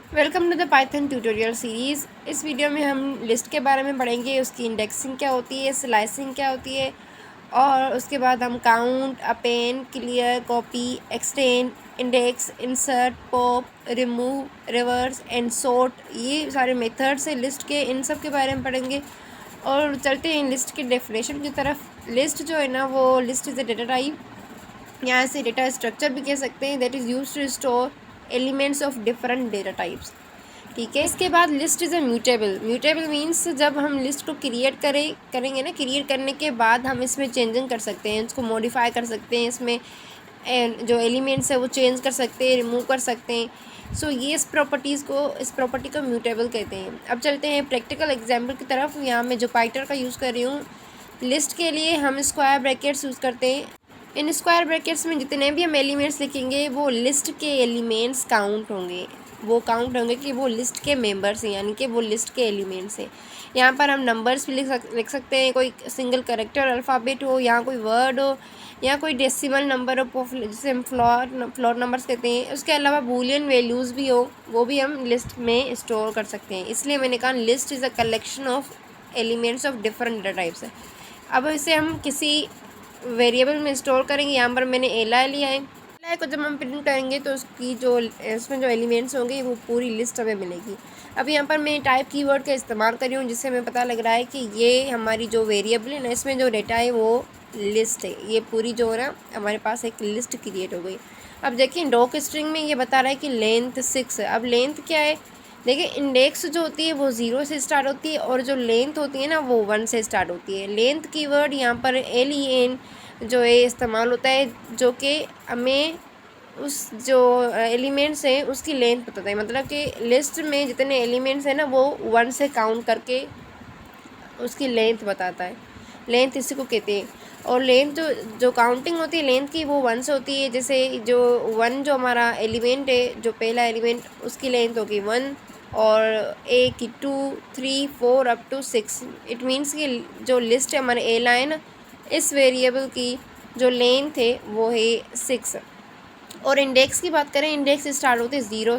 Welcome to the Python tutorial series. इस video में हम लिस्ट के बारे में पढ़ेंगे, उसकी इंडेक्सिंग क्या होती है, स्लाइसिंग क्या होती है, और उसके बाद हम count, append, clear, copy, extend, index, insert, pop, remove, reverse and sort, ये सारे मेथड्स हैं लिस्ट के, इन सब के बारे में पढ़ेंगे। और चलते हैं लिस्ट की डेफिनेशन की तरफ। लिस्ट जो है ना, वो list is a data type, यहाँ से डेटा स्ट्रक्चर भी कह सकते हैं, that is use to store elements of different data types. ठीक है। इसके बाद list is a mutable. Mutable means जब हम लिस्ट को क्रिएट करेंगे ना, क्रिएट करने के बाद हम इसमें चेंजिंग कर सकते हैं, इसको मॉडिफाई कर सकते हैं, इसमें जो एलिमेंट्स है वो चेंज कर सकते हैं, रिमूव कर सकते हैं। सो ये इस प्रॉपर्टी को म्यूटेबल कहते हैं। अब चलते हैं प्रैक्टिकल एग्जाम्पल की तरफ। यहाँ मैं जो पाइटर का यूज़ कर रही हूँ लिस्ट के लिए, हम स्क्वायर ब्रैकेट्स यूज़ करते हैं। इन स्क्वायर ब्रैकेट्स में जितने भी हम एलिमेंट्स लिखेंगे वो लिस्ट के एलिमेंट्स काउंट होंगे, वो काउंट होंगे कि वो लिस्ट के मेंबर्स हैं, यानी कि वो लिस्ट के एलिमेंट्स हैं। यहाँ पर हम नंबर्स भी लिख सकते हैं, कोई सिंगल करेक्टर अल्फ़ाबेट हो, यहाँ कोई वर्ड हो, या कोई डेसिमल नंबर हो, जिसे हम फ्लोर नंबर्स कहते हैं। उसके अलावा बूलियन वैल्यूज़ भी हो, वो भी हम लिस्ट में स्टोर कर सकते हैं। इसलिए मैंने कहा list is a collection of elements of different data types है। अब इसे हम किसी वेरिएबल में स्टोर करेंगे। यहाँ पर मैंने एला लिया है। एला को जब हम प्रिंट करेंगे तो उसकी जो इसमें जो एलिमेंट्स होंगे वो पूरी लिस्ट हमें मिलेगी। अब यहाँ पर मैं टाइप कीवर्ड का इस्तेमाल कर रही हूँ, जिससे हमें पता लग रहा है कि ये हमारी जो वेरिएबल है ना, इसमें जो डेटा है वो लिस्ट है। ये पूरी जो है ना, हमारे पास एक लिस्ट क्रिएट हो गई। अब देखिए डॉक स्ट्रिंग में ये बता रहा है कि लेंथ 6 है। अब लेंथ क्या है, देखिए इंडेक्स जो होती है वो 0 से स्टार्ट होती है, और जो लेंथ होती है ना वो 1 से स्टार्ट होती है। लेंथ कीवर्ड यहाँ पर LEN जो है इस्तेमाल होता है, जो कि हमें उस जो एलिमेंट्स हैं उसकी लेंथ बताता है। मतलब कि लिस्ट में जितने एलिमेंट्स हैं ना वो 1 से काउंट करके उसकी लेंथ बताता है। लेंथ इसी को कहते हैं। और लेंथ जो काउंटिंग होती है लेंथ की, वो 1 से होती है। जैसे जो 1 जो हमारा एलिमेंट है, जो पहला एलिमेंट, उसकी लेंथ होगी 1, और ए की 2, 3, 4 अप टू 6। इट मीन्स कि जो लिस्ट है हमारे ए लाइन, इस वेरिएबल की जो लेंथ है वो है 6। और इंडेक्स की बात करें, इंडेक्स स्टार्ट होते हैं 0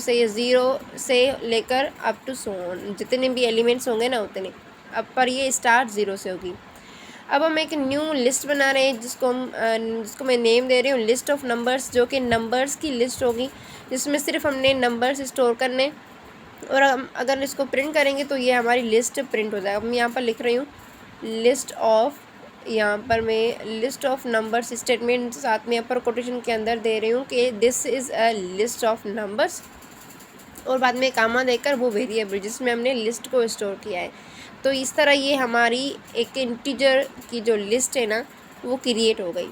से लेकर अप टू सोन, जितने भी एलिमेंट्स होंगे ना उतने। अब पर ये स्टार्ट 0 से होगी। अब हम एक न्यू लिस्ट बना रहे हैं, जिसको मैं नेम दे रही हूँ लिस्ट ऑफ नंबर्स, जो कि नंबर्स की लिस्ट होगी, जिसमें सिर्फ हमने नंबर्स स्टोर करने। और हम अगर इसको प्रिंट करेंगे तो ये हमारी लिस्ट प्रिंट हो जाएगा। मैं यहाँ पर लिख रही हूँ लिस्ट ऑफ, यहाँ पर मैं लिस्ट ऑफ नंबर्स स्टेटमेंट साथ में अपर कोटेशन के अंदर दे रही हूँ कि this is a list of numbers, और बाद में कामा देकर वो वेरिएबल जिसमें हमने लिस्ट को स्टोर किया है। तो इस तरह ये हमारी एक इंटीजर की जो लिस्ट है ना वो क्रिएट हो गई।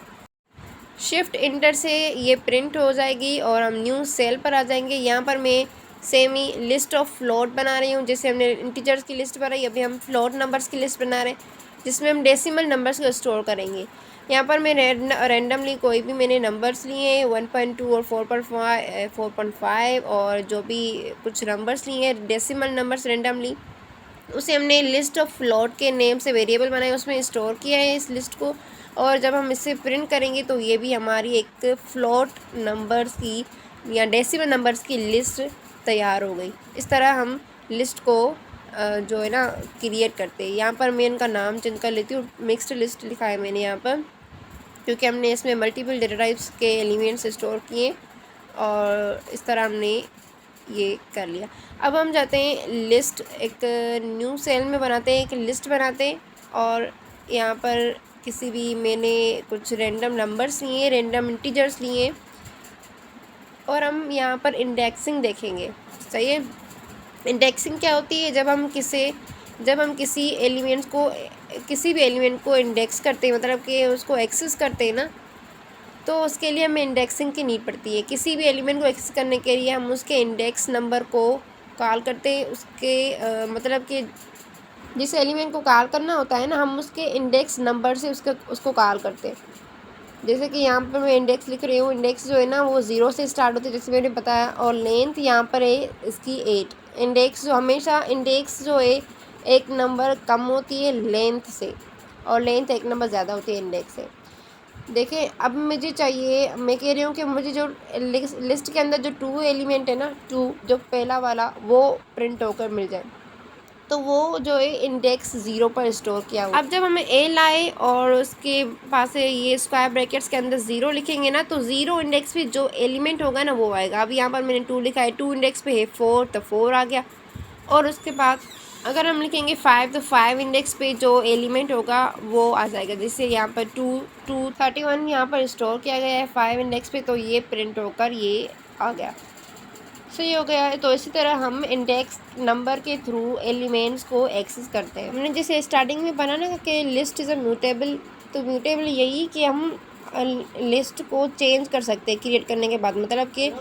शिफ्ट इंटर से ये प्रिंट हो जाएगी और हम न्यू सेल पर आ जाएंगे। यहाँ पर मैं same he list of float बना रही हूँ। जैसे हमने इंटीजर्स की लिस्ट बनाई, अभी हम फ्लोट नंबर्स की लिस्ट बना रहे हैं, जिसमें हम डेसिमल नंबर्स को स्टोर करेंगे। यहाँ पर मैं रैंडमली कोई भी मैंने नंबर्स लिए हैं 1.2 और 4.5 और जो भी कुछ नंबर्स लिए हैं डेसिमल नंबर्स रैंडमली, उसे हमने लिस्ट ऑफ फ्लोट के नेम से वेरिएबल बनाए, उसमें स्टोर किया है इस लिस्ट को। और जब हम इसे प्रिंट करेंगे तो ये भी हमारी एक फ्लोट नंबर्स की या डेसिमल नंबर्स की लिस्ट तैयार हो गई। इस तरह हम लिस्ट को जो है ना क्रिएट करते हैं। यहाँ पर मैं इनका नाम चेंज कर लेती हूँ, मिक्स्ड लिस्ट लिखा है मैंने यहाँ पर, क्योंकि हमने इसमें मल्टीपल डेटा टाइप्स के एलिमेंट्स स्टोर किए, और इस तरह हमने ये कर लिया। अब हम जाते हैं लिस्ट, एक न्यू सेल में बनाते हैं, एक लिस्ट बनाते हैं, और यहाँ पर किसी भी मैंने कुछ रैंडम नंबर्स लिए, रैंडम इंटीजर्स लिए, और हम यहाँ पर इंडेक्सिंग देखेंगे। सही है। इंडेक्सिंग क्या होती है, जब हम किसी एलिमेंट्स को, किसी भी एलिमेंट को इंडेक्स करते हैं, मतलब कि उसको एक्सेस करते हैं ना, तो उसके लिए हमें इंडेक्सिंग की नीड पड़ती है। किसी भी एलिमेंट को एक्सेस करने के लिए हम उसके इंडेक्स नंबर को कॉल करते हैं। उसके मतलब कि जिस एलिमेंट को कॉल करना होता है ना, हम उसके इंडेक्स नंबर से उसको कॉल करते हैं। जैसे कि यहाँ पर मैं इंडेक्स लिख रही हूँ, इंडेक्स जो है ना वो 0 से स्टार्ट होती है, जैसे मैंने बताया, और लेंथ यहाँ पर है इसकी 8। इंडेक्स जो हमेशा, इंडेक्स जो है एक नंबर कम होती है लेंथ से, और लेंथ एक नंबर ज़्यादा होती है इंडेक्स से। देखिए अब मुझे चाहिए, मैं कह रही हूँ कि मुझे जो लिस्ट के अंदर जो 2 एलिमेंट है ना, 2 जो पहला वाला वो प्रिंट होकर मिल जाए, तो वो जो है इंडेक्स 0 पर स्टोर किया हुआ। अब जब हमें ए लाए और उसके पास से ये स्क्वायर ब्रैकेट्स के अंदर 0 लिखेंगे ना, तो 0 इंडेक्स पे जो एलिमेंट होगा ना वो आएगा। अब यहाँ पर मैंने 2 लिखा है, 2 इंडेक्स पे है 4, तो 4 आ गया। और उसके बाद अगर हम लिखेंगे 5, तो 5 इंडेक्स पे जो एलिमेंट होगा वो आ जाएगा। जैसे यहाँ पर 231 यहाँ पर स्टोर किया गया है 5 इंडेक्स पे, तो ये प्रिंट होकर ये आ गया। सही हो गया है। तो इसी तरह हम इंडेक्स नंबर के थ्रू एलिमेंट्स को एक्सेस करते हैं। हमने जैसे स्टार्टिंग में बना ना कि लिस्ट इज़ अ म्यूटेबल, तो म्यूटेबल यही कि हम लिस्ट को चेंज कर सकते हैं क्रिएट करने के बाद। मतलब कि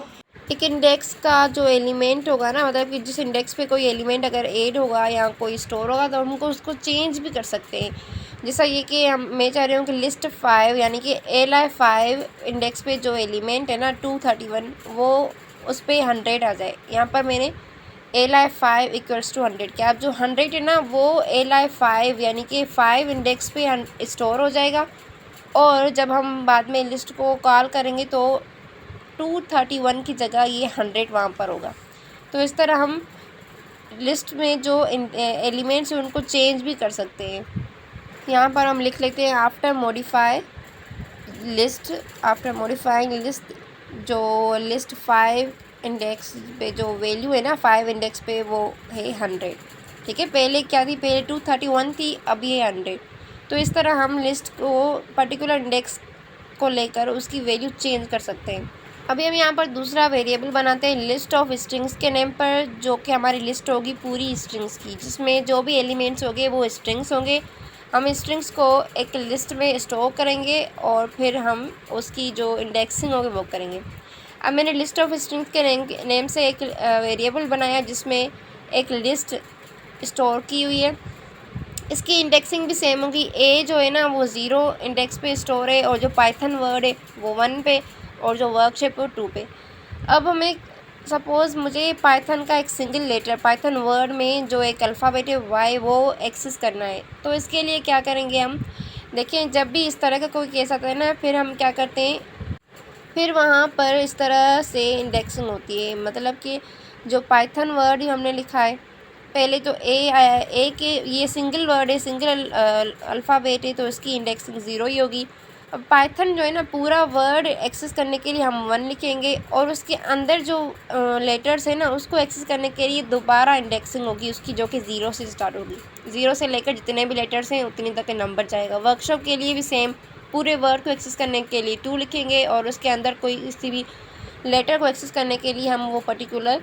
एक इंडेक्स का जो एलिमेंट होगा ना, मतलब कि जिस इंडेक्स पे कोई एलिमेंट अगर ऐड होगा या कोई स्टोर होगा तो हमको उसको चेंज भी कर सकते हैं। जैसा ये कि मैं चाह रही हूँ कि लिस्ट 5 यानी कि li5 इंडेक्स पे जो एलिमेंट है ना 231, वो उस पर 100 आ जाए। यहाँ पर मैंने li5 इक्वल्स टू 100 किया। अब जो 100 है ना वो li5 यानी कि 5 इंडेक्स पे स्टोर हो जाएगा, और जब हम बाद में लिस्ट को कॉल करेंगे तो 231 की जगह ये 100 वहाँ पर होगा। तो इस तरह हम लिस्ट में जो एलिमेंट्स हैं उनको चेंज भी कर सकते हैं। यहाँ पर हम लिख लेते हैं after modify list, after modifying list, जो लिस्ट 5 इंडेक्स पे जो वैल्यू है ना 5 इंडेक्स पे वो है 100। ठीक है, पहले क्या थी, पहले 231 थी, अब ये 100। तो इस तरह हम लिस्ट को पर्टिकुलर इंडेक्स को लेकर उसकी वैल्यू चेंज कर सकते हैं। अभी हम यहाँ पर दूसरा वेरिएबल बनाते हैं लिस्ट ऑफ स्ट्रिंग्स के नेम पर, जो कि हमारी लिस्ट होगी पूरी स्ट्रिंग्स की, जिसमें जो भी एलिमेंट्स होंगे वो स्ट्रिंग्स होंगे। हम स्ट्रिंग्स को एक लिस्ट में स्टोर करेंगे और फिर हम उसकी जो इंडेक्सिंग होगी वो करेंगे। अब मैंने लिस्ट ऑफ स्ट्रिंग्स के नेम से एक वेरिएबल बनाया जिसमें एक लिस्ट स्टोर की हुई है। इसकी इंडेक्सिंग भी सेम होगी। ए जो है ना वो 0 इंडेक्स पे स्टोर है, और जो पाइथन वर्ड है वो 1 पे, और जो वर्कशिप है वो 2 पे। अब हमें सपोज़ मुझे पाइथन का एक सिंगल लेटर पाइथन वर्ड में जो एक अल्फ़ाबेट है वाई वो एक्सेस करना है। तो इसके लिए क्या करेंगे हम, देखिए जब भी इस तरह का कोई केस आता है ना, फिर हम क्या करते हैं, फिर वहाँ पर इस तरह से इंडेक्सिंग होती है। मतलब कि जो पाइथन वर्ड ही हमने लिखा है, पहले जो ए आया है, ए के ये सिंगल वर्ड है, सिंगल अल्फ़ाबेट है, तो इसकी इंडेक्सिंग 0 ही होगी। अब पाइथन जो है ना पूरा वर्ड एक्सेस करने के लिए हम 1 लिखेंगे, और उसके अंदर जो लेटर्स है ना उसको एक्सेस करने के लिए दोबारा इंडेक्सिंग होगी उसकी, जो कि 0 से स्टार्ट होगी। 0 से लेकर जितने भी लेटर्स हैं उतनी तक नंबर जाएगा। वर्कशॉप के लिए भी सेम, पूरे वर्ड को एक्सेस करने के लिए 2 लिखेंगे, और उसके अंदर कोई किसी भी लेटर को एक्सेस करने के लिए हम वो पर्टिकुलर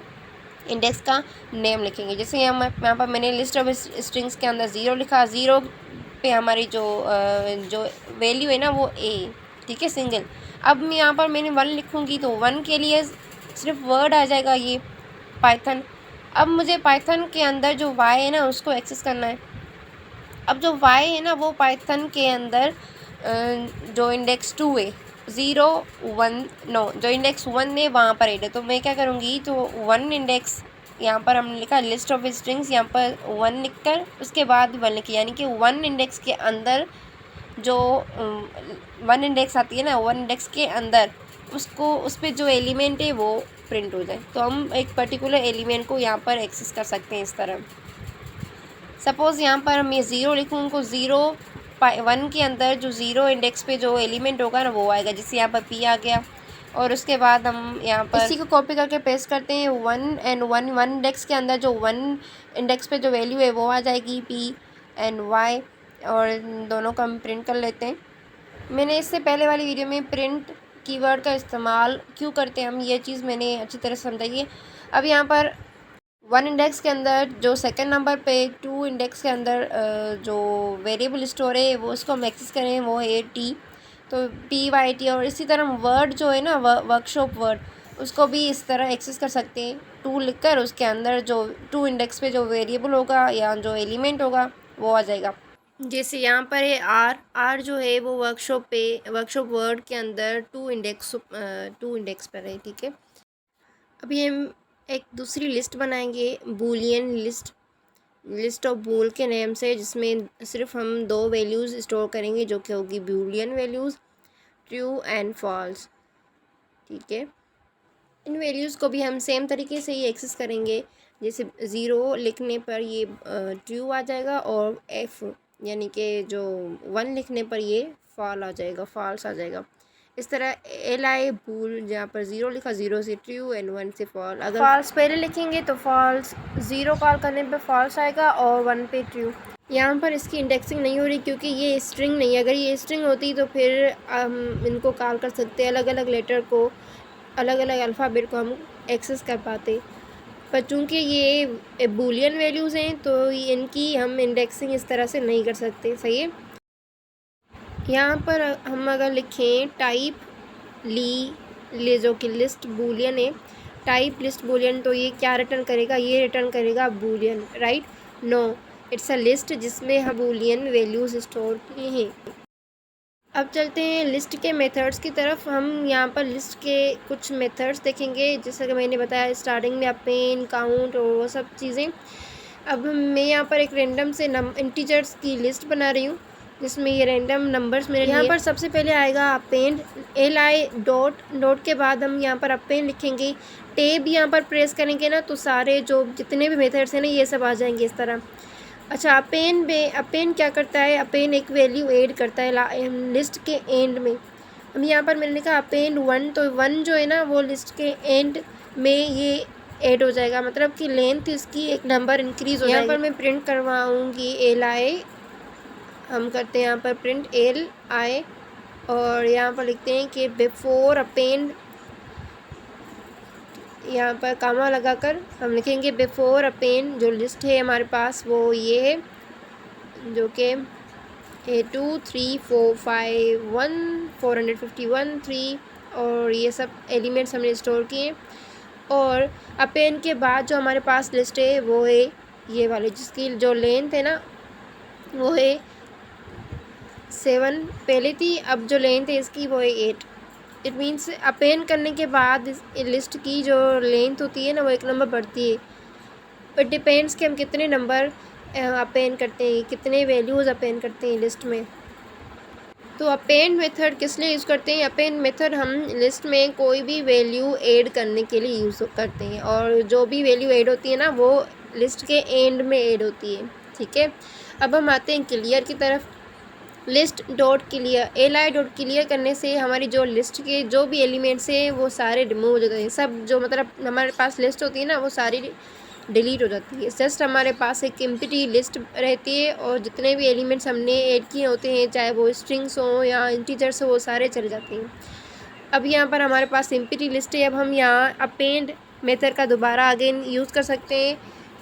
इंडेक्स का नेम लिखेंगे। जैसे यहाँ पर मैंने लिस्ट ऑफ स्ट्रिंग्स के अंदर 0 लिखा, 0 पे हमारी जो वैल्यू है ना वो ए, ठीक है, सिंगल। अब मैं यहाँ पर मैंने 1 लिखूँगी तो 1 के लिए सिर्फ वर्ड आ जाएगा ये पाइथन। अब मुझे पाइथन के अंदर जो वाई है ना उसको एक्सेस करना है। अब जो वाई है ना वो पाइथन के अंदर जो इंडेक्स 2 है, 0 1 नो, जो इंडेक्स 1 है वहाँ पर ऐड है। तो मैं क्या करूँगी, तो 1 इंडेक्स यहाँ पर हमने लिखा लिस्ट ऑफ स्ट्रिंग्स, यहाँ पर 1 लिख कर उसके बाद 1 लिखी, यानी कि 1 इंडेक्स के अंदर जो 1 इंडेक्स आती है ना, 1 इंडेक्स के अंदर उसको उस पर जो एलिमेंट है वो प्रिंट हो जाए। तो हम एक पर्टिकुलर एलिमेंट को यहाँ पर एक्सेस कर सकते हैं इस तरह। सपोज़ यहाँ पर हम ये 0 लिखूँ, उनको 1 के अंदर जो 0 इंडेक्स पे जो एलिमेंट होगा ना वो आएगा। जैसे यहाँ पर p आ गया, और उसके बाद हम यहाँ पर इसी को कॉपी करके पेस्ट करते हैं। 1 एंड 1 इंडेक्स के अंदर जो 1 इंडेक्स पे जो वैल्यू है वो आ जाएगी p एंड y, और दोनों को हम प्रिंट कर लेते हैं। मैंने इससे पहले वाली वीडियो में प्रिंट कीवर्ड का इस्तेमाल क्यों करते हैं हम, ये चीज़ मैंने अच्छी तरह समझाई है। अब यहाँ पर 1 इंडेक्स के अंदर जो सेकंड नंबर पे 2 इंडेक्स के अंदर जो वेरिएबल स्टोर है वो उसको हम एक्सेस करें, वो है टी, तो PYT। और इसी तरह हम वर्ड जो है ना वर्कशॉप वर्ड उसको भी इस तरह एक्सेस कर सकते हैं। 2 लिखकर उसके अंदर जो 2 इंडेक्स पे जो वेरिएबल होगा या जो एलिमेंट होगा वो आ जाएगा। जैसे यहाँ पर है आर जो है वो वर्कशॉप वर्ड के अंदर 2 इंडेक्स पर है, ठीक है। अभी हम एक दूसरी लिस्ट बनाएंगे, बूलियन लिस्ट ऑफ बूल के नेम से, जिसमें सिर्फ हम 2 वैल्यूज़ स्टोर करेंगे जो कि होगी boolean values. True and false. ठीक है, इन वैल्यूज़ को भी हम सेम तरीके से ही एक्सेस करेंगे। जैसे 0 लिखने पर ये ट्रू आ जाएगा और F यानी कि जो 1 लिखने पर ये फॉल्स आ जाएगा। इस तरह LI बूल, जहाँ पर 0 लिखा 0 से ट्रू एंड 1 से फॉल। अगर फॉल्स पहले लिखेंगे तो फॉल्स, 0 कॉल करने पे फॉल्स आएगा और 1 पे ट्रू। यहाँ पर इसकी इंडेक्सिंग नहीं हो रही क्योंकि ये स्ट्रिंग नहीं है। अगर ये स्ट्रिंग होती तो फिर हम इनको कॉल कर सकते, अलग अलग लेटर को, अलग अलग अल्फ़ाबेट को हम एक्सेस कर पाते। पर चूँकि ये बूलियन वैल्यूज़ हैं तो इनकी हम इंडेक्सिंग इस तरह से नहीं कर सकते। सही है। यहाँ पर हम अगर लिखें टाइप ले जो कि लिस्ट बूलियन है, टाइप लिस्ट बूलियन, तो ये क्या रिटर्न करेगा? ये रिटर्न करेगा boolean, right? No, it's a list जिसमें हम बूलियन वैल्यूज़ स्टोर किए हैं। अब चलते हैं लिस्ट के मेथड्स की तरफ। हम यहाँ पर लिस्ट के कुछ मेथड्स देखेंगे, जैसे कि मैंने बताया स्टार्टिंग में अपेन, काउंट और वो सब चीज़ें। अब मैं यहाँ पर एक रैंडम से इंटीजर्स की लिस्ट बना रही हूँ जिसमें ये रैंडम नंबर्स मेरे यहाँ पर सबसे पहले आएगा अपेंड, LI डॉट के बाद हम यहाँ पर अपेंड लिखेंगे। टेब यहाँ पर प्रेस करेंगे ना तो सारे जो जितने भी मेथड्स हैं ना ये सब आ जाएंगे इस तरह। अच्छा, अपेन क्या करता है? अपेन एक वैल्यू ऐड करता है लिस्ट के एंड में। अब यहाँ पर मैंने लिखा अपेन 1, तो 1 जो है ना वो लिस्ट के एंड में ये ऐड हो जाएगा, मतलब कि लेंथ इसकी एक नंबर इंक्रीज़ हो जाएगी। यहाँ पर मैं प्रिंट करवाऊँगी LI, हम करते हैं यहाँ पर प्रिंट LI और यहाँ पर लिखते हैं कि बिफोर अपेंड, यहाँ पर कामा लगाकर हम लिखेंगे बिफोर अपेंड जो लिस्ट है हमारे पास वो ये है जो कि 2 3 4 5 1 451 3 और ये सब एलिमेंट्स हमने स्टोर किए। और अपेंड के बाद जो हमारे पास लिस्ट है वो है ये वाली, जिसकी जो लेंथ है ना वो है 7 पहले थी, अब जो लेंथ है इसकी वो है 8। इट मीन्स अपेंड करने के बाद इस लिस्ट की जो लेंथ होती है ना वो एक नंबर बढ़ती है। इट डिपेंड्स कि हम कितने नंबर अपेंड करते हैं, कितने वैल्यूज़ अपेंड करते हैं लिस्ट में। तो अपेंड मेथड किस लिए यूज़ करते हैं? अपेंड मेथड हम लिस्ट में कोई भी वैल्यू ऐड करने के लिए यूज़ करते हैं और जो भी वैल्यू ऐड होती है ना वो लिस्ट के एंड में ऐड होती है। ठीक है, अब हम आते हैं क्लियर की तरफ। List dot clear, LI dot clear करने से हमारी जो लिस्ट के जो भी एलिमेंट्स हैं वो सारे रिमूव हो जाते हैं। सब जो मतलब हमारे पास लिस्ट होती है ना वो सारी डिलीट हो जाती है। जस्ट हमारे पास एक एम्प्टी लिस्ट रहती है और जितने भी एलिमेंट्स हमने ऐड किए होते हैं चाहे वो स्ट्रिंग्स हों या इंटीजर्स हो वो सारे चले जाते हैं। अब यहाँ पर हमारे पास एम्प्टी लिस्ट है। अब हम यहाँ अपेंड मेथड का दोबारा अगेन यूज़ कर सकते हैं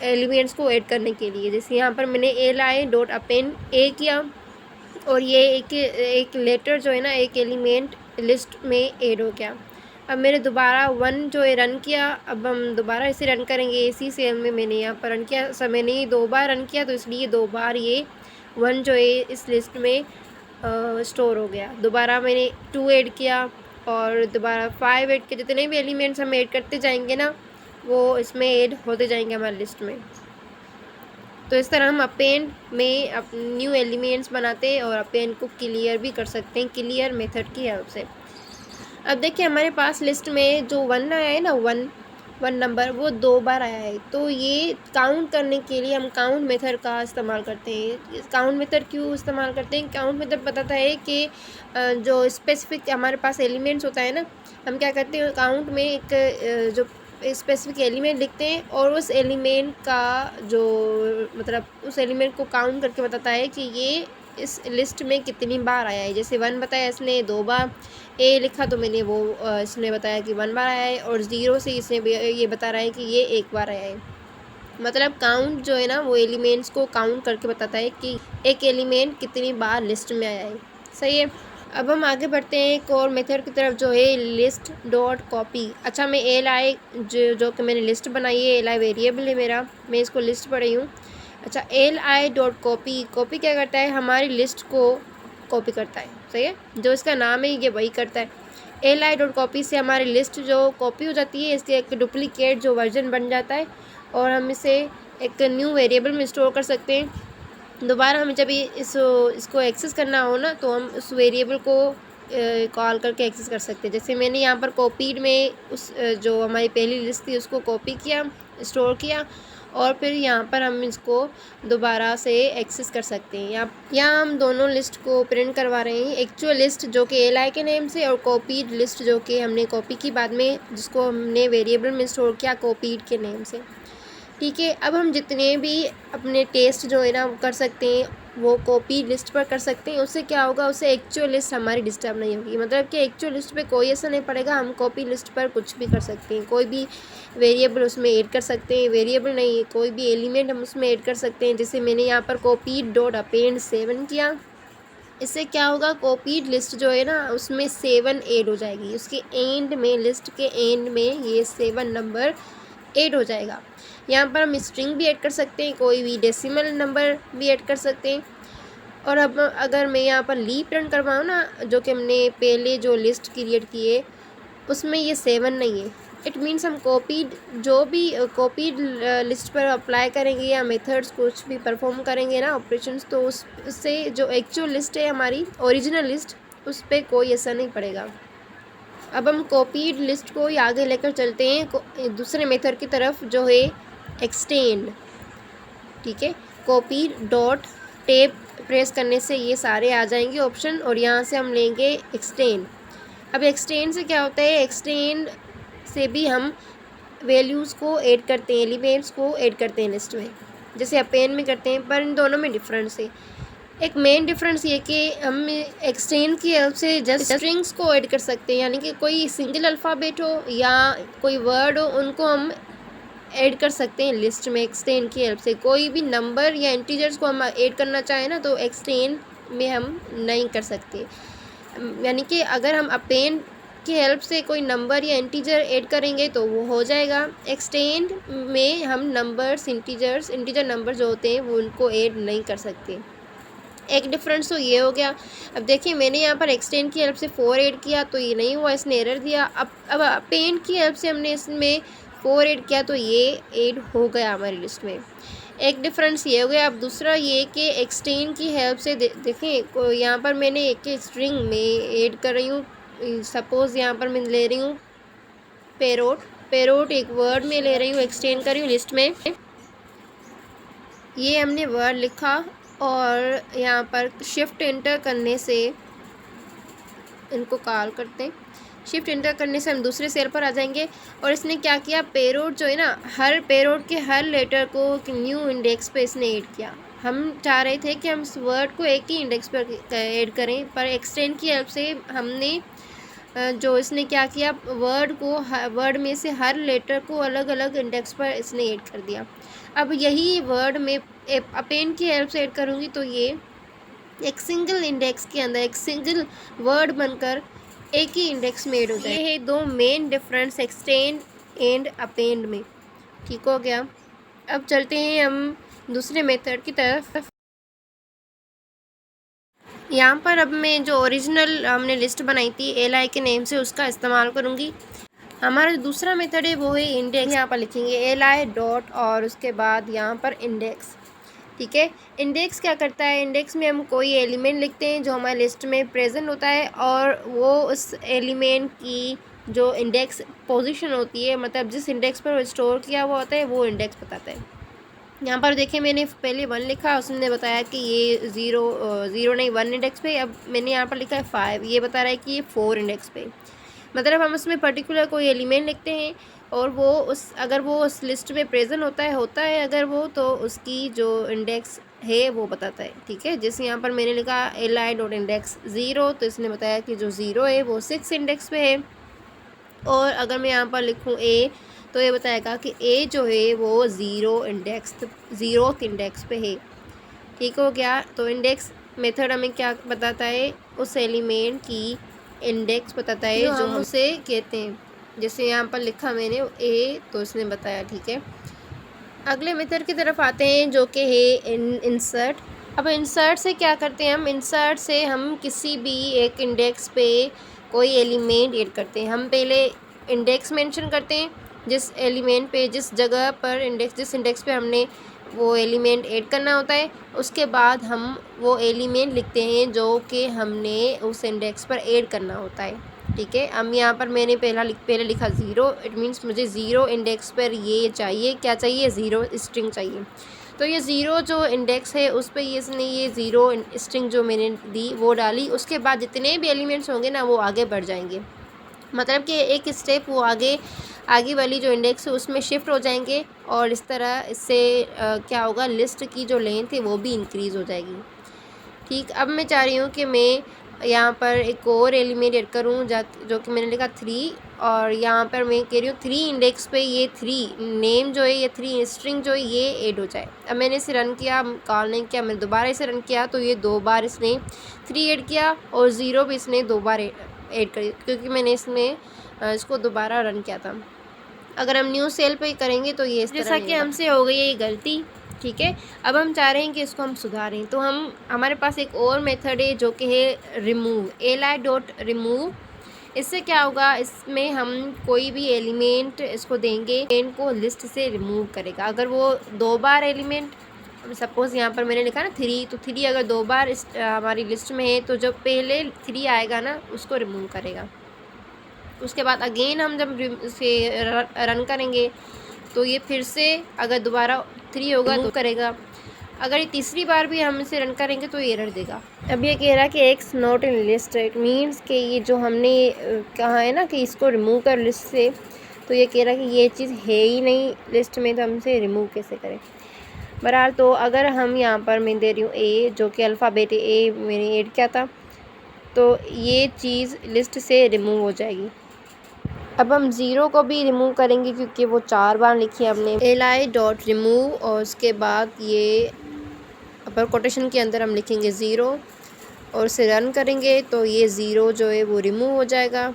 एलिमेंट्स को ऐड करने के लिए। जैसे यहाँ पर मैंने LI डॉट अपेंड A किया और ये एक लेटर जो है ना एक एलिमेंट लिस्ट में ऐड हो गया। अब मैंने दोबारा 1 जो है रन किया, अब हम दोबारा इसे रन करेंगे। इसी सेल में मैंने यहाँ पर रन किया, सब मैंने 2 बार रन किया तो इसलिए 2 बार ये 1 जो है इस लिस्ट में स्टोर हो गया। दोबारा मैंने 2 ऐड किया और दोबारा 5 ऐड किया। जितने भी एलिमेंट्स हम ऐड करते जाएंगे ना वो इसमें ऐड होते जाएंगे हमारी लिस्ट में। तो इस तरह हम अपेंड में न्यू एलिमेंट्स बनाते हैं और अपेंड को क्लियर भी कर सकते हैं क्लियर मेथड की हेल्प से। अब देखिए हमारे पास लिस्ट में जो 1 आया है ना, 1 नंबर वो 2 बार आया है, तो ये काउंट करने के लिए हम काउंट मेथड का इस्तेमाल करते हैं। काउंट मेथड क्यों इस्तेमाल करते हैं? काउंट मेथड बताता है कि जो स्पेसिफिक हमारे पास एलिमेंट्स होता है ना, हम क्या करते हैं काउंट में एक जो स्पेसिफिक एलिमेंट लिखते हैं और उस एलिमेंट का जो मतलब उस एलिमेंट को काउंट करके बताता है कि ये इस लिस्ट में कितनी बार आया है। जैसे 1 बताया इसने 2 बार, A लिखा तो मैंने वो इसने बताया कि 1 बार आया है और 0 से इसने ये बता रहा है कि ये 1 बार आया है। मतलब काउंट जो है ना वो एलिमेंट्स को काउंट करके बताता है कि एक एलिमेंट कितनी बार लिस्ट में आया है। सही है। अब हम आगे बढ़ते हैं एक और मेथड की तरफ जो है लिस्ट डॉट कॉपी। अच्छा, मैं LI जो कि मैंने लिस्ट बनाई है, LI वेरिएबल है मेरा, मैं इसको लिस्ट पढ़ रही हूँ। अच्छा, LI डॉट कॉपी क्या करता है? हमारी लिस्ट को कॉपी करता है। सही है, जो इसका नाम है ये वही करता है। LI डॉट कॉपी से हमारी लिस्ट जो कॉपी हो जाती है इसके एक डुप्लीकेट जो वर्जन बन जाता है और हम इसे एक न्यू वेरिएबल में स्टोर कर सकते हैं। दोबारा हमें जब इसको एक्सेस करना हो ना तो हम उस वेरिएबल को कॉल करके एक्सेस कर सकते हैं। जैसे मैंने यहाँ पर कॉपीड में उस जो हमारी पहली लिस्ट थी उसको कॉपी किया, स्टोर किया, और फिर यहाँ पर हम इसको दोबारा से एक्सेस कर सकते हैं। यहाँ हम दोनों लिस्ट को प्रिंट करवा रहे हैं, एक्चुअल लिस्ट जो कि एल के नेम से, और कॉपीड लिस्ट जो कि हमने कॉपी की बाद में, जिसको हमने वेरिएबल में स्टोर किया कॉपीड के नेम से। ठीक है, अब हम जितने भी अपने टेस्ट जो है ना कर सकते हैं वो कॉपी लिस्ट पर कर सकते हैं। उससे क्या होगा, उससे एक्चुअल लिस्ट हमारी डिस्टर्ब नहीं होगी। मतलब कि एक्चुअल लिस्ट पे कोई ऐसा नहीं पड़ेगा, हम कॉपी लिस्ट पर कुछ भी कर सकते हैं, कोई भी वेरिएबल उसमें ऐड कर सकते हैं, वेरिएबल नहीं कोई भी एलिमेंट हम उसमें ऐड कर सकते हैं। जैसे मैंने यहाँ पर कॉपीड डॉट अपेंड 7 किया, इससे क्या होगा, कॉपीड लिस्ट जो है ना उसमें 7 ऐड हो जाएगी, उसके एंड में, लिस्ट के एंड में ये 7 नंबर ऐड हो जाएगा। यहाँ पर हम स्ट्रिंग भी ऐड कर सकते हैं, कोई भी डेसिमल नंबर भी ऐड कर सकते हैं। और अब अगर मैं यहाँ पर लीप प्रिंट करवाऊँ ना, जो कि हमने पहले जो लिस्ट क्रिएट की है उसमें ये 7 नहीं है, इट मीन्स हम कॉपीड जो भी कॉपीड लिस्ट पर अप्लाई करेंगे या मेथड्स कुछ भी परफॉर्म करेंगे ना ऑपरेशंस, तो उससे जो एक्चुअल लिस्ट है हमारी ओरिजिनल लिस्ट, उस पर कोई असर नहीं पड़ेगा। अब हम कॉपीड लिस्ट को ही आगे लेकर चलते हैं दूसरे मेथड की तरफ, जो है एक्सटेंड। ठीक है, कॉपीड डॉट टैब प्रेस करने से ये सारे आ जाएंगे ऑप्शन, और यहाँ से हम लेंगे एक्सटेंड। अब एक्सटेंड से क्या होता है, एक्सटेंड से भी हम वैल्यूज़ को ऐड करते हैं, एलिमेंट्स को ऐड करते हैं लिस्ट में, जैसे अपेंड में करते हैं, पर इन दोनों में डिफरेंस है। एक मेन डिफरेंस ये कि हम एक्सटेंड की हेल्प से जस्ट स्ट्रिंग्स को ऐड कर सकते हैं, यानी कि कोई सिंगल अल्फ़ाबेट हो या कोई वर्ड हो, उनको हम ऐड कर सकते हैं लिस्ट में एक्सटेंड की हेल्प से। कोई भी नंबर या इंटीजर्स को हम ऐड करना चाहें ना, तो एक्सटेंड में हम नहीं कर सकते। यानी कि अगर हम अपेंड की हेल्प से कोई नंबर या इंटीजर ऐड करेंगे तो वो हो जाएगा, एक्सटेंड में हम नंबर्स, इंटीजर नंबर जो होते हैं वो उनको ऐड नहीं कर सकते। एक डिफरेंस तो ये हो गया। अब देखिए मैंने यहाँ पर एक्सटेंड की हेल्प से 4 ऐड किया तो ये नहीं हुआ, इसने एरर दिया। अब अपेंड की हेल्प से हमने इसमें 4 ऐड किया तो ये ऐड हो गया हमारी लिस्ट में। एक डिफरेंस ये हो गया। अब दूसरा ये कि एक्सटेंड की हेल्प से देखें यहाँ पर मैंने एक स्ट्रिंग में ऐड कर रही हूँ, सपोज़ यहाँ पर मैं ले रही हूँ पेरोट एक वर्ड में ले रही हूँ, एक्सटेंड कर रही हूँ लिस्ट में। ये हमने वर्ड लिखा और यहाँ पर शिफ्ट एंटर करने से इनको कॉल करते हैं, शिफ्ट एंटर करने से हम दूसरे सेल पर आ जाएंगे। और इसने क्या किया, पेरोट जो है ना, हर पेरोट के हर लेटर को एक न्यू इंडेक्स पे इसने ऐड किया। हम चाह रहे थे कि हम इस वर्ड को एक ही इंडेक्स पर ऐड करें, पर एक्सटेंड की हेल्प से हमने जो इसने क्या किया, वर्ड में से हर लेटर को अलग अलग इंडेक्स पर इसने ऐड कर दिया। अब यही वर्ड में अपेंड की हेल्प से ऐड करूँगी तो ये एक सिंगल इंडेक्स के अंदर एक सिंगल वर्ड बनकर एक ही इंडेक्स में ऐड हो जाए। ये है दो main difference extend and append में। ठीक हो गया। अब चलते हैं हम दूसरे मेथड की तरफ। यहाँ पर अब मैं जो ओरिजिनल हमने लिस्ट बनाई थी एल के नेम से, उसका इस्तेमाल करूँगी। हमारा जो दूसरा मेथड है वो है इंडेक्स। यहाँ पर लिखेंगे एल डॉट और उसके बाद यहाँ पर इंडेक्स। ठीक है, इंडेक्स क्या करता है, इंडेक्स में हम कोई एलिमेंट लिखते हैं जो हमारे लिस्ट में प्रेजेंट होता है, और वो उस एलिमेंट की जो इंडेक्स पोजीशन होती है, मतलब जिस इंडेक्स पर वो स्टोर किया हुआ होता है, वो इंडेक्स बताता है। यहाँ पर देखिए मैंने पहले 1 लिखा, उसने बताया कि ये ज़ीरो नहीं 1 इंडेक्स पे। अब मैंने यहाँ पर लिखा है 5, ये बता रहा है कि ये 4 इंडेक्स पे। मतलब हम उसमें पर्टिकुलर कोई एलिमेंट लिखते हैं और वो अगर वो उस लिस्ट में प्रेजेंट होता है अगर वो, तो उसकी जो इंडेक्स है वो बताता है। ठीक है, जैसे यहाँ पर मैंने लिखा li.index 0, तो इसने बताया कि जो 0 है वो 6 इंडेक्स पे है। और अगर मैं यहाँ पर लिखूँ a, तो ये बताएगा कि a जो है वो 0th इंडेक्स पे है। ठीक हो गया। तो इंडेक्स मेथड हमें क्या बताता है, उस एलिमेंट की इंडेक्स बताता है जो हम उसे कहते हैं। जैसे यहाँ पर लिखा मैंने a, तो इसने बताया। ठीक है, अगले मेथड की तरफ आते हैं जो कि है इंसर्ट। अब इंसर्ट से क्या करते हैं, हम इंसर्ट से हम किसी भी एक इंडेक्स पे कोई एलिमेंट ऐड करते हैं। हम पहले इंडेक्स मेंशन करते हैं जिस एलिमेंट पे जिस जगह पर जिस इंडेक्स पे हमने वो एलिमेंट ऐड करना होता है, उसके बाद हम वो एलिमेंट लिखते हैं जो कि हमने उस इंडेक्स पर ऐड करना होता है। ठीक है, अब यहाँ पर मैंने पहले लिखा ज़ीरो। इट मीन्स मुझे ज़ीरो इंडेक्स पर ये चाहिए, क्या चाहिए, ज़ीरो स्ट्रिंग चाहिए। तो ये ज़ीरो जो इंडेक्स है उस पर इसने ये ज़ीरो स्ट्रिंग जो मैंने दी वो डाली। उसके बाद जितने भी एलिमेंट्स होंगे ना वो आगे बढ़ जाएंगे, मतलब कि एक स्टेप वो आगे वाली जो इंडेक्स है उसमें शिफ्ट हो जाएंगे, और इस तरह इससे क्या होगा, लिस्ट की जो लेंथ है वो भी इंक्रीज़ हो जाएगी। ठीक, अब मैं चाह रही हूँ कि मैं यहाँ पर एक और एलिमेंट ऐड करूँ जो कि मैंने लिखा 3, और यहाँ पर मैं कह रही हूँ 3 इंडेक्स पे ये 3 नेम जो है, ये 3 स्ट्रिंग जो है ये ऐड हो जाए। अब मैंने इसे रन किया, कॉल नहीं किया, मैंने दोबारा इसे रन किया तो ये 2 बार इसने 3 ऐड किया, और 0 भी इसने 2 बार ऐड करी, क्योंकि मैंने इसमें इसको दोबारा रन किया था। अगर हम न्यू सेल पे करेंगे तो ये इस तरह जैसा कि हमसे हो गई है ये गलती। ठीक है, अब हम चाह रहे हैं कि इसको हम सुधारें, तो हमारे पास एक और मेथड है जो कि है रिमूव, li.remove। इससे क्या होगा, इसमें हम कोई भी एलिमेंट इसको देंगे, एलिमेंट को लिस्ट से रिमूव करेगा। अगर वो 2 बार एलिमेंट, सपोज़ यहाँ पर मैंने लिखा ना 3, तो 3 अगर 2 बार हमारी लिस्ट में है तो जो पहले 3 आएगा ना उसको रिमूव करेगा। उसके बाद अगेन हम जब से रन करेंगे तो ये फिर से अगर दोबारा 3 होगा तो करेगा। अगर ये तीसरी बार भी हम इसे रन करेंगे तो ये एरर देगा। अब ये कह रहा है कि x not in list, it means कि ये जो हमने कहा है ना कि इसको रिमूव कर लिस्ट से, तो ये कह रहा है कि ये चीज़ है ही नहीं लिस्ट में, तो हम इसे रिमूव कैसे करें। बहरहाल तो अगर हम यहाँ पर मैं दे रही हूँ ए, जो कि अल्फ़ाबेट ए मैंने ऐड किया था, तो ये चीज़ लिस्ट से रिमूव हो जाएगी। अब हम ज़ीरो को भी रिमूव करेंगे क्योंकि वो 4 बार लिखी है हमने, li.remove, और उसके बाद ये अपर कोटेशन के अंदर हम लिखेंगे 0 और उसे रन करेंगे तो ये 0 जो है वो रिमूव हो जाएगा।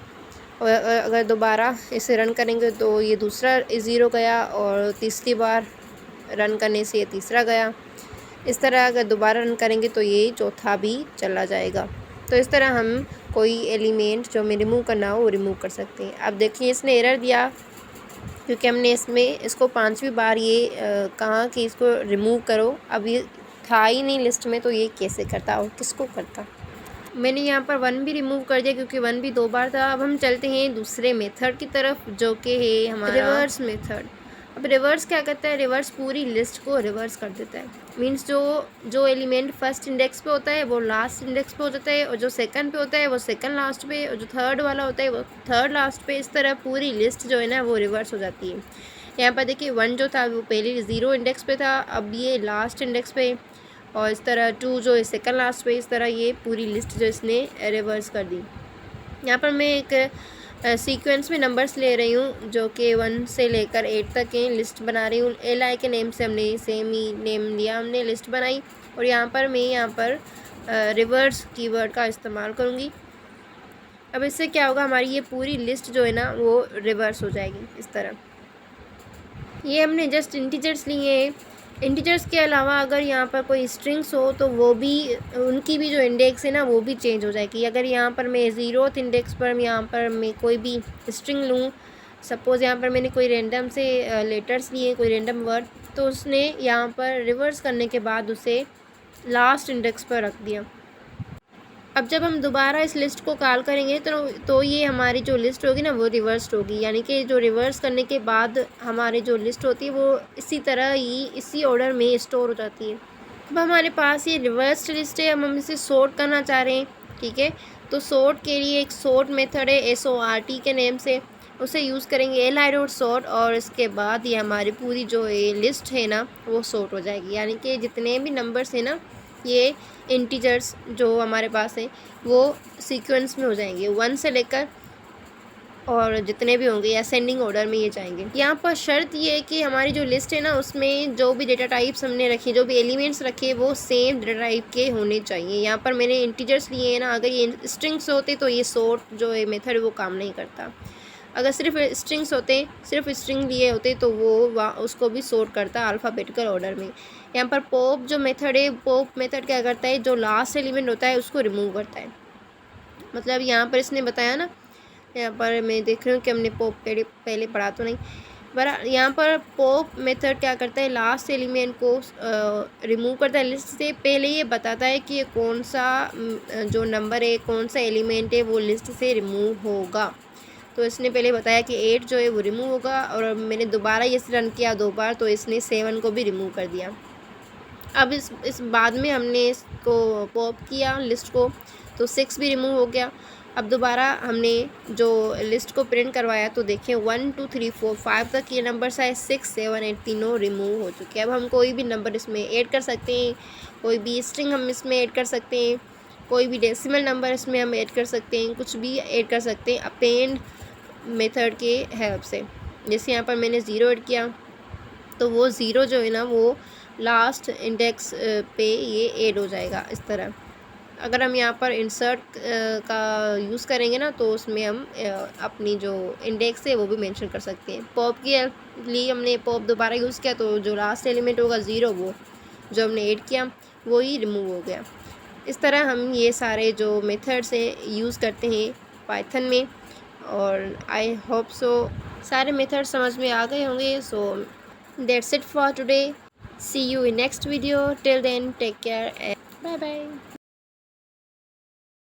और अगर दोबारा इसे रन करेंगे तो ये दूसरा 0 गया, और तीसरी बार रन करने से ये तीसरा गया। इस तरह अगर दोबारा रन करेंगे तो ये चौथा भी चला जाएगा। तो इस तरह हम कोई एलिमेंट जो हमें रिमूव करना हो वो रिमूव कर सकते हैं। अब देखिए इसने एरर दिया क्योंकि हमने इसको 5वीं बार ये कहा कि इसको रिमूव करो। अब ये था ही नहीं लिस्ट में, तो ये कैसे करता और किसको करता। मैंने यहाँ पर 1 भी रिमूव कर दिया क्योंकि 1 भी 2 बार था। अब हम चलते हैं दूसरे मेथड की तरफ जो कि है हमारा रिवर्स मेथड। अब रिवर्स क्या करता है, रिवर्स पूरी लिस्ट को रिवर्स कर देता है। मींस जो एलिमेंट फर्स्ट इंडेक्स पे होता है वो लास्ट इंडेक्स पे हो जाता है, और जो सेकंड पे होता है वो सेकंड लास्ट पे, और जो थर्ड वाला होता है वो थर्ड लास्ट पे। इस तरह पूरी लिस्ट जो है ना वो रिवर्स हो जाती है। यहाँ पर देखिए 1 जो था वो पहले 0 इंडेक्स पे था, अब ये लास्ट इंडेक्स पे, और इस तरह 2 जो है सेकंड लास्ट पे। इस तरह ये पूरी लिस्ट जो इसने रिवर्स कर दी। यहाँ पर मैं एक सीक्वेंस में नंबर्स ले रही हूँ जो कि 1 से लेकर 8 तक की लिस्ट बना रही हूँ। li के नेम से हमने सेम ही नेम लिया, हमने लिस्ट बनाई, और यहाँ पर मैं रिवर्स कीवर्ड का इस्तेमाल करूँगी। अब इससे क्या होगा, हमारी ये पूरी लिस्ट जो है ना वो रिवर्स हो जाएगी। इस तरह ये हमने जस्ट इंटीजर्स लिए हैं। इंटीजर्स के अलावा अगर यहाँ पर कोई स्ट्रिंग्स हो तो वो भी, उनकी भी जो इंडेक्स है ना वो भी चेंज हो जाएगी। अगर यहाँ पर मैं 0th इंडेक्स पर यहाँ पर मैं कोई भी स्ट्रिंग लूँ, सपोज़ यहाँ पर मैंने कोई रैंडम से लेटर्स लिए, कोई रैंडम वर्ड, तो उसने यहाँ पर रिवर्स करने के बाद उसे लास्ट इंडेक्स पर रख दिया। अब जब हम दोबारा इस लिस्ट को कॉल करेंगे तो ये हमारी जो लिस्ट होगी ना वो रिवर्स्ड होगी, यानी कि जो रिवर्स करने के बाद हमारी जो लिस्ट होती है वो इसी तरह ही इसी ऑर्डर में स्टोर हो जाती है। अब हमारे पास ये रिवर्स्ड लिस्ट है, हम इसे सॉर्ट करना चाह रहे हैं। ठीक है, तो सॉर्ट के लिए एक सॉर्ट मेथड है SORT के नेम से, उसे यूज़ करेंगे li.sort, और इसके बाद ये हमारी पूरी जो ये लिस्ट है ना वो सॉर्ट हो जाएगी। यानी कि जितने भी नंबर्स हैं ना ये इंटीजर्स जो हमारे पास हैं वो सीक्वेंस में हो जाएंगे 1 से लेकर, और जितने भी होंगे असेंडिंग ऑर्डर में ये जाएंगे। यहाँ पर शर्त ये है कि हमारी जो लिस्ट है ना उसमें जो भी डेटा टाइप्स हमने रखे, जो भी एलिमेंट्स रखे, वो सेम डेटा टाइप के होने चाहिए। यहाँ पर मैंने इंटीजर्स लिए हैं ना, अगर ये स्ट्रिंग्स होते तो ये सॉर्ट जो है मेथड वो काम नहीं करता। अगर सिर्फ स्ट्रिंग्स होते, सिर्फ स्ट्रिंग लिए होते तो वो उसको भी सॉर्ट करता अल्फ़ाबेटिकल ऑर्डर में। यहाँ पर पॉप जो मेथड है, पॉप मेथड क्या करता है, जो लास्ट एलिमेंट होता है उसको रिमूव करता है। मतलब यहाँ पर इसने बताया ना, यहाँ पर मैं देख रही हूँ कि हमने पॉप पहले पढ़ा तो नहीं। बरा यहाँ पर पॉप मेथड क्या करता है, लास्ट एलिमेंट को रिमूव करता है लिस्ट से। पहले ये बताता है कि कौन सा जो नंबर है, कौन सा एलिमेंट है वो लिस्ट से रिमूव होगा। तो इसने पहले बताया कि 8 जो है वो रिमूव होगा, और मैंने दोबारा ये रन किया 2 बार, तो इसने 7 को भी रिमूव कर दिया। अब इस बाद में हमने इसको पॉप किया लिस्ट को, तो 6 भी रिमूव हो गया। अब दोबारा हमने जो लिस्ट को प्रिंट करवाया तो देखें 1 2 3 4 5 तक ये नंबर्स आए, 6 7 8 तीनों रिमूव हो चुके हैं। अब हम कोई भी नंबर इसमें ऐड कर सकते हैं, कोई भी स्ट्रिंग हम इसमें ऐड कर सकते हैं, कोई भी डेसिमल नंबर इसमें हम ऐड कर सकते हैं, कुछ भी ऐड कर सकते हैं अपेंड मेथड के हेल्प से। जैसे यहाँ पर मैंने 0 ऐड किया तो वो 0 जो है ना वो लास्ट इंडेक्स पे ये ऐड हो जाएगा इस तरह। अगर हम यहाँ पर इंसर्ट का यूज़ करेंगे ना तो उसमें हम अपनी जो इंडेक्स है वो भी मेंशन कर सकते हैं। पॉप के लिए हमने पॉप दोबारा यूज़ किया तो जो लास्ट एलिमेंट होगा 0 वो जो हमने ऐड किया वो ही रिमूव हो गया। इस तरह हम ये सारे जो मेथड्स हैं यूज़ करते हैं पाइथन में। और आई होप सो सारे मेथड्स समझ में आ गए होंगे। So that's it for today, see you in next video, till then take care and bye bye.